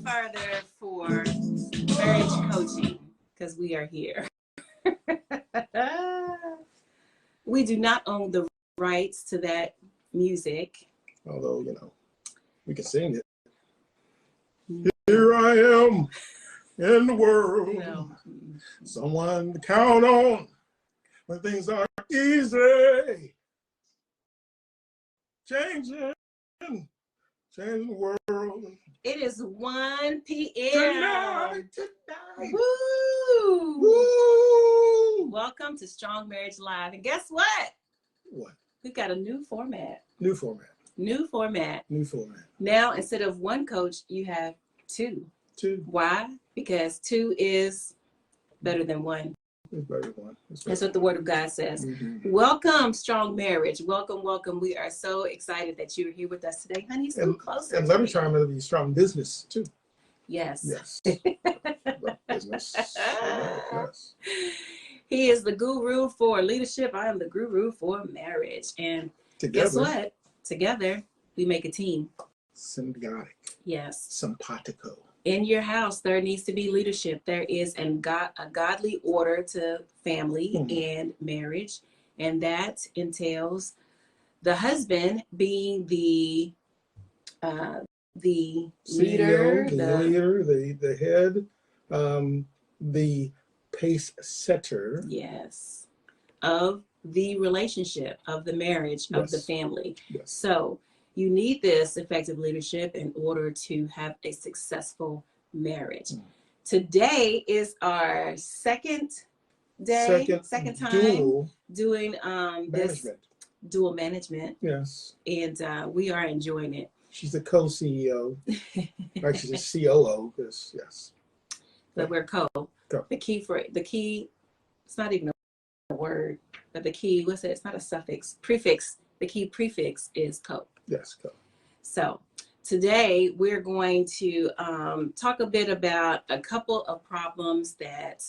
further for marriage coaching, because we are here. We do not own the rights to that music. Although, we can sing it. Here I am in the world. No. Someone to count on when things are easy. Changing the world. It is 1 p.m. Tonight. Woo! Woo! Welcome to Strong Marriage Live. And guess what? What? We've got a new format. New format. Now, instead of one coach, you have two. Why? Because two is better than one. It's better than one. That's what the Word of God says. Mm-hmm. Welcome, Strong Marriage. Welcome. We are so excited that you're here with us today. Honey, so closer. And let me try to be strong business, too. Yes. Business. Yes. He is the guru for leadership. I am the guru for marriage. And guess what? Together, we make a team. Symbiotic. Yes. Simpatico. In your house, there needs to be leadership. There is a godly order to family and marriage. And that entails the husband being the CEO, leader, the head, the pace setter. Yes. Of the relationship, of the marriage, of the family. Yes. So you need this effective leadership in order to have a successful marriage. Today is our second time doing this dual management. Yes. And we are enjoying it. She's the co-CEO. Actually, she's a COO. Yes. But we're co. The key, it's not even a word, but the key, it's not a suffix, prefix. The key prefix is co. Yes, co. So today we're going to talk a bit about a couple of problems that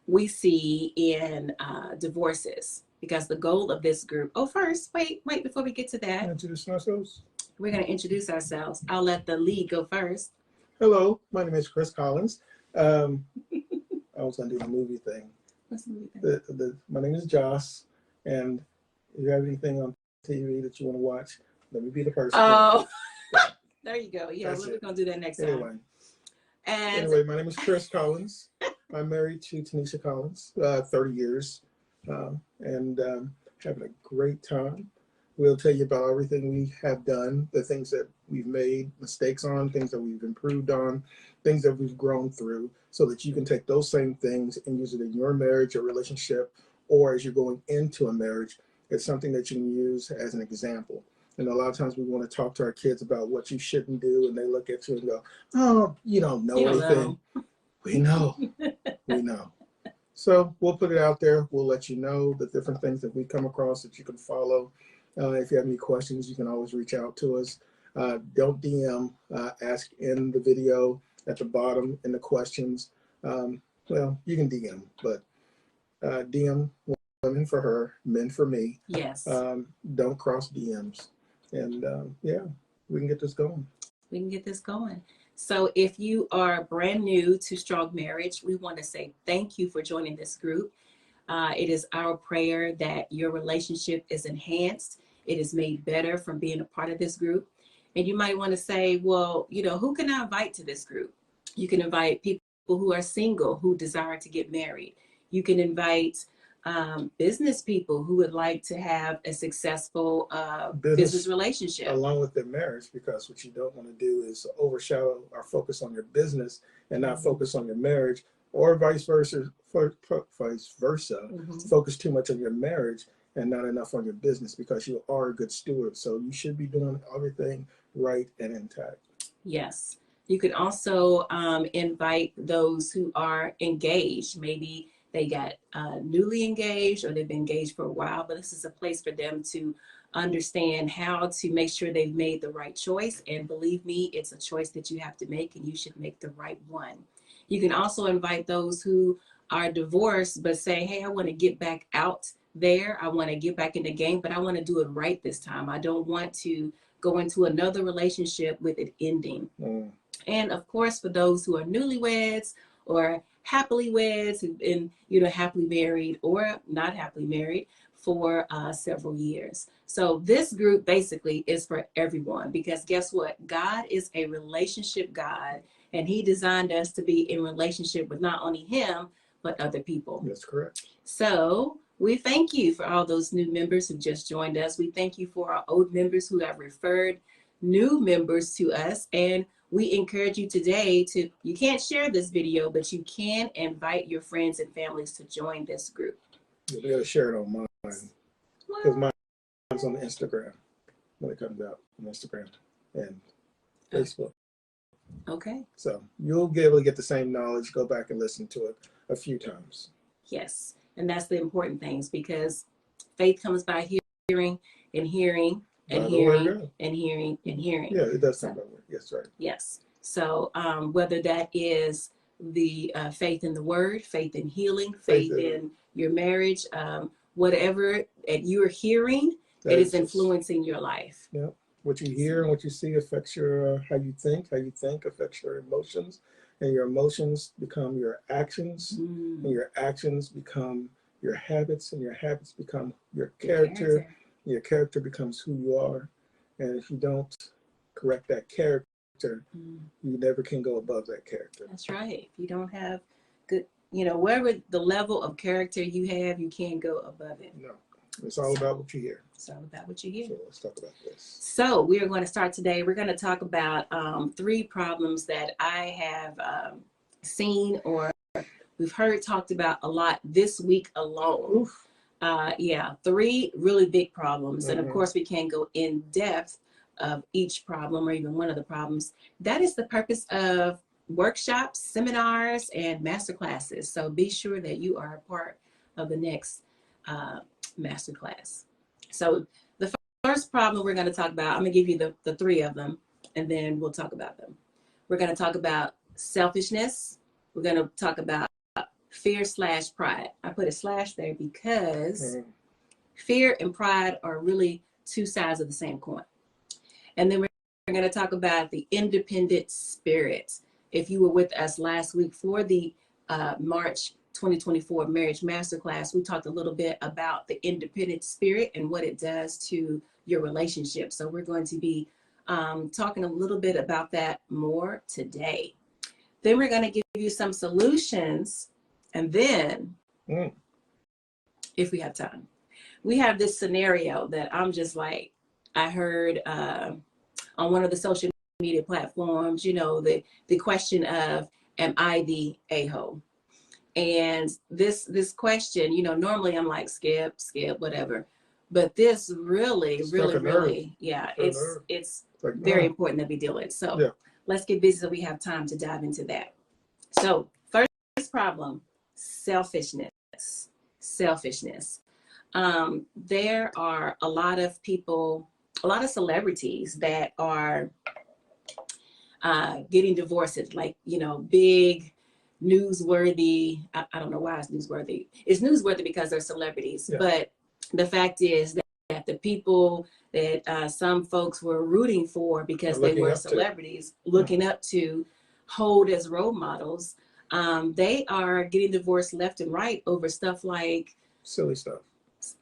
we see in divorces, because the goal of this group. Oh, first, wait, before we get to that. Introduce ourselves. We're going to introduce ourselves. I'll let the lead go first. Hello, my name is Chris Collins. I was going to do the movie thing. What's the movie thing? My name is Joss, and if you have anything on TV that you want to watch, let me be the person. Oh, there you go. Yeah, we're going to do that next time. Anyway, my name is Chris Collins. I'm married to Tanisha Collins, 30 years, and having a great time. We'll tell you about everything we have done, the things that we've made mistakes on, things that we've improved on, things that we've grown through, so that you can take those same things and use it in your marriage or relationship, or as you're going into a marriage. It's something that you can use as an example. And a lot of times we want to talk to our kids about what you shouldn't do, and they look at you and go, "Oh, you don't know anything." We know. We know. So we'll put it out there. We'll let you know the different things that we come across that you can follow. If you have any questions, you can always reach out to us. Don't DM. Ask in the video at the bottom in the questions. Well, you can DM, but DM women for her, men for me. Yes. Don't cross DMs. And we can get this going. So if you are brand new to Strong Marriage, we want to say thank you for joining this group. It is our prayer that your relationship is enhanced. It is made better from being a part of this group. And you might want to say, well, who can I invite to this group? You can invite people who are single, who desire to get married. You can invite business people who would like to have a successful business relationship. Along with their marriage, because what you don't want to do is overshadow or focus on your business and not focus on your marriage, or vice versa. Focus too much on your marriage and not enough on your business, because you are a good steward. So you should be doing everything right and intact. Yes. You could also invite those who are engaged. Maybe they got newly engaged, or they've been engaged for a while, but this is a place for them to understand how to make sure they've made the right choice. And believe me, it's a choice that you have to make, and you should make the right one. You can also invite those who are divorced but say, hey, I want to get back out there. I want to get back in the game, but I want to do it right this time. I don't want to go into another relationship with it ending. And of course, for those who are newlyweds or happily weds, who've been, happily married or not happily married for several years. So this group basically is for everyone, because guess what? God is a relationship God, and he designed us to be in relationship with not only him, but other people. That's correct. So we thank you for all those new members who just joined us. We thank you for our old members who have referred new members to us. And we encourage you today to, you can't share this video, but you can invite your friends and families to join this group. Yeah, we got to share it on mine, because mine's on Instagram when it comes out on Instagram and Facebook. Okay. So you'll be able to get the same knowledge, go back and listen to it a few times. Yes. And that's the important things, because faith comes by hearing and hearing and hearing and hearing and hearing. Yeah, it does sound that way. Yes, right. Yes. So whether that is the faith in the word, faith in healing, faith in your marriage, whatever you're hearing, it is influencing your life. Yeah. What you hear and what you see affects your how you think affects your emotions, and your emotions become your actions, and your actions become your habits, and your habits become your character. Your character becomes who you are, and if you don't correct that character, you never can go above that character. That's right. If you don't have good, wherever the level of character you have, you can't go above it. No, it's all about what you hear. It's all about what you hear. So let's talk about this. So we are going to start today. We're going to talk about 3 problems that I have seen or we've heard talked about a lot this week alone. Oof. 3 really big problems. And of course, we can't go in depth of each problem or even one of the problems. That is the purpose of workshops, seminars, and masterclasses. So be sure that you are a part of the next masterclass. So the first problem we're going to talk about, I'm going to give you the 3 of them, and then we'll talk about them. We're going to talk about selfishness. We're going to talk about fear/pride. I put a slash there because fear and pride are really 2 sides of the same coin. And then we're going to talk about the independent spirit. If you were with us last week for the March 2024 Marriage Masterclass, we talked a little bit about the independent spirit and what it does to your relationship. So we're going to be talking a little bit about that more today. Then we're going to give you some solutions. And then, if we have time, we have this scenario that I'm just like, I heard on one of the social media platforms, the question of, am I the a-hole? And this question, normally I'm like, skip, whatever. But this really, it's like, very important that we deal with. So let's get busy so we have time to dive into that. So first problem, selfishness. There are a lot of people, a lot of celebrities that are getting divorced, like, big, newsworthy. I don't know why it's newsworthy. It's newsworthy because they're celebrities. Yeah. But the fact is that the people that some folks were rooting for because they were celebrities, looking up to, hold as role models, they are getting divorced left and right over stuff like silly stuff.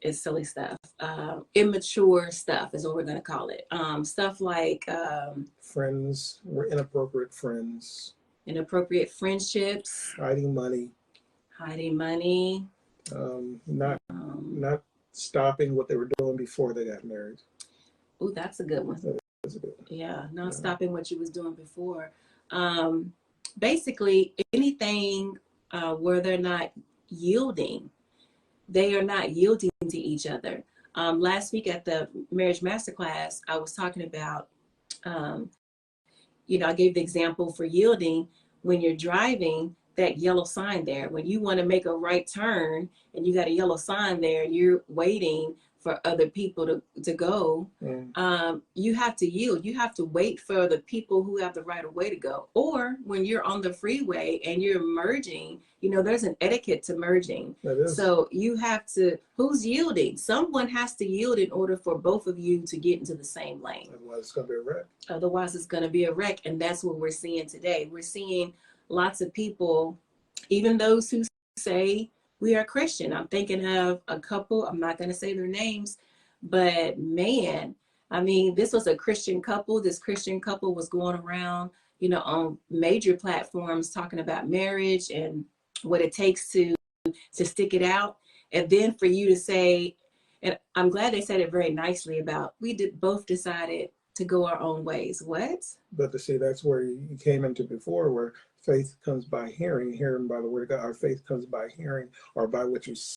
It's silly stuff. Immature stuff is what we're going to call it. Stuff like friends, we're inappropriate friends. Inappropriate friendships. Hiding money. Not stopping what they were doing before they got married. Oh, that's a good one. That's a good one. Yeah, not stopping what you was doing before. Basically, anything where they're not yielding. They are not yielding to each other. Last week at the Marriage Masterclass, I was talking about, I gave the example for yielding when you're driving, that yellow sign there. When you want to make a right turn and you got a yellow sign there and you're waiting for other people to go. You have to yield. You have to wait for the people who have the right of way to go. Or when you're on the freeway and you're merging, you know, there's an etiquette to merging. So you have to, who's yielding? Someone has to yield in order for both of you to get into the same lane. Otherwise it's going to be a wreck. Otherwise it's going to be a wreck. And that's what we're seeing today. We're seeing lots of people, even those who say we are Christian. I'm thinking of a couple, I'm not going to say their names, but man, I mean, this was a Christian couple. This Christian couple was going around, you know, on major platforms talking about marriage and what it takes to stick it out. And then for you to say, and I'm glad they said it very nicely about, both decided to go our own ways. What? But to see, that's where you came into before, where faith comes by hearing, hearing by the word of God. Our faith comes by hearing, or by what you